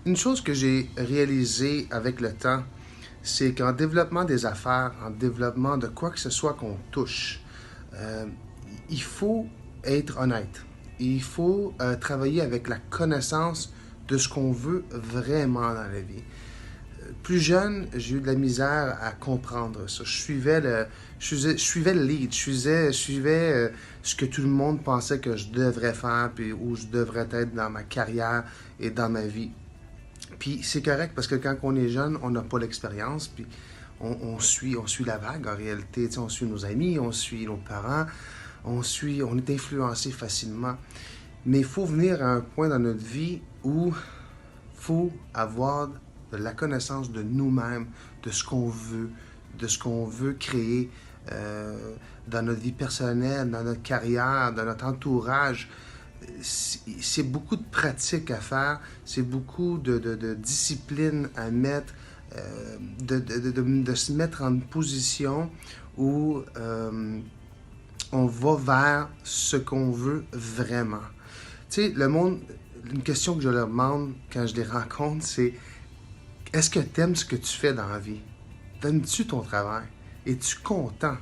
Une chose que j'ai réalisée avec le temps, c'est qu'en développement des affaires, en développement de quoi que ce soit qu'on touche, euh, il faut être honnête. Il faut travailler avec la connaissance de ce qu'on veut vraiment dans la vie. Plus jeune, j'ai eu de la misère à comprendre ça. Je suivais le lead, je suivais ce que tout le monde pensait que je devrais faire, puis où je devrais être dans ma carrière et dans ma vie. Puis c'est correct parce que quand on est jeune, on n'a pas l'expérience, puis on suit la vague en réalité. On suit nos amis, on suit nos parents, on est influencé facilement. Mais il faut venir à un point dans notre vie où il faut avoir de la connaissance de nous-mêmes, de ce qu'on veut créer dans notre vie personnelle, dans notre carrière, dans notre entourage. C'est beaucoup de pratique à faire, c'est beaucoup de discipline à mettre, de se mettre en position où on va vers ce qu'on veut vraiment. Tu sais, le monde, une question que je leur demande quand je les rencontre, c'est est-ce que tu aimes ce que tu fais dans la vie? Aimes-tu ton travail? Es-tu content?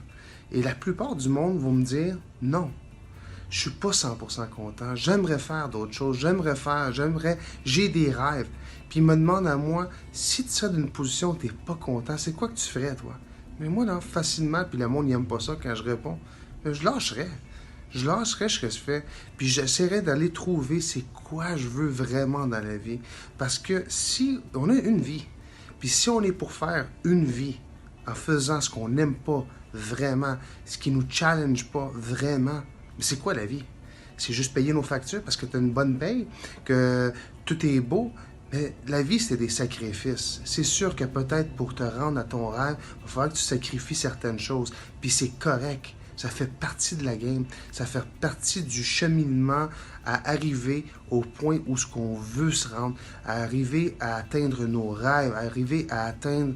Et la plupart du monde vont me dire non. Je suis pas 100% content. J'aimerais faire d'autres choses. J'ai des rêves. Puis ils me demandent à moi, si tu serais dans une position où tu n'es pas content, c'est quoi que tu ferais, toi? Mais moi, là, facilement, puis le monde n'aime pas ça quand je réponds, je lâcherais. Je lâcherais ce que je fais. Puis j'essaierais d'aller trouver c'est quoi je veux vraiment dans la vie. Parce que si on a une vie, puis si on est pour faire une vie en faisant ce qu'on n'aime pas vraiment, ce qui nous challenge pas vraiment, mais c'est quoi la vie? C'est juste payer nos factures parce que tu as une bonne paye, que tout est beau. Mais la vie, c'est des sacrifices. C'est sûr que peut-être pour te rendre à ton rêve, il va falloir que tu sacrifies certaines choses. Puis c'est correct. Ça fait partie de la game. Ça fait partie du cheminement à arriver au point où ce qu'on veut se rendre, à arriver à atteindre nos rêves, à arriver à atteindre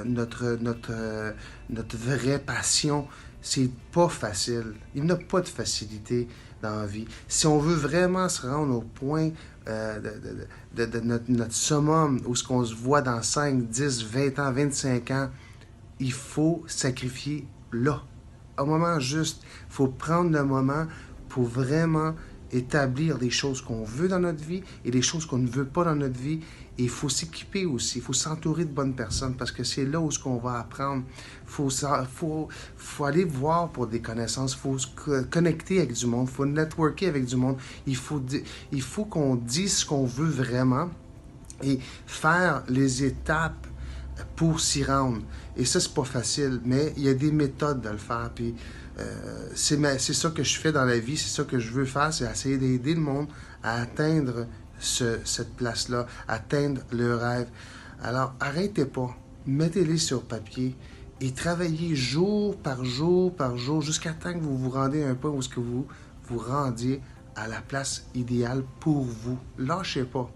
notre vraie passion. C'est pas facile. Il n'y a pas de facilité dans la vie. Si on veut vraiment se rendre au point de notre summum, où ce qu'on se voit dans 5, 10, 20 ans, 25 ans, il faut sacrifier là. Au moment juste, il faut prendre le moment pour vraiment établir des choses qu'on veut dans notre vie et des choses qu'on ne veut pas dans notre vie. Et il faut s'équiper aussi, il faut s'entourer de bonnes personnes parce que c'est là où ce qu'on va apprendre. Faut aller voir pour des connaissances, il faut se connecter avec du monde, il faut networker avec du monde. Il faut qu'on dise ce qu'on veut vraiment et faire les étapes pour s'y rendre. Et ça, c'est pas facile, mais il y a des méthodes de le faire. Puis c'est ça que je fais dans la vie, c'est ça que je veux faire, c'est essayer d'aider le monde à atteindre cette place-là, atteindre le rêve. Alors, arrêtez pas, mettez-les sur papier et travaillez jour par jour par jour jusqu'à temps que vous vous rendez à un point où ce que vous vous rendiez à la place idéale pour vous. Lâchez pas.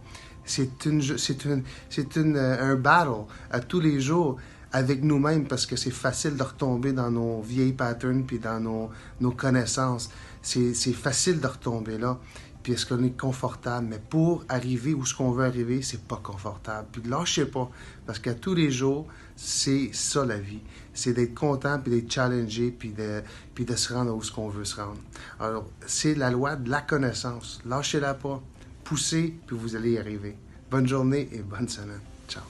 Un battle à tous les jours avec nous-mêmes parce que c'est facile de retomber dans nos vieilles patterns puis dans nos connaissances. C'est facile de retomber là. Puis est-ce qu'on est confortable? Mais pour arriver où ce qu'on veut arriver, c'est pas confortable. Puis lâchez pas, parce qu'à tous les jours, c'est ça la vie. C'est d'être content, puis d'être challengé, puis de se rendre où ce qu'on veut se rendre. Alors, c'est la loi de la connaissance. Lâchez-la pas, poussez, puis vous allez y arriver. Bonne journée et bonne semaine. Ciao.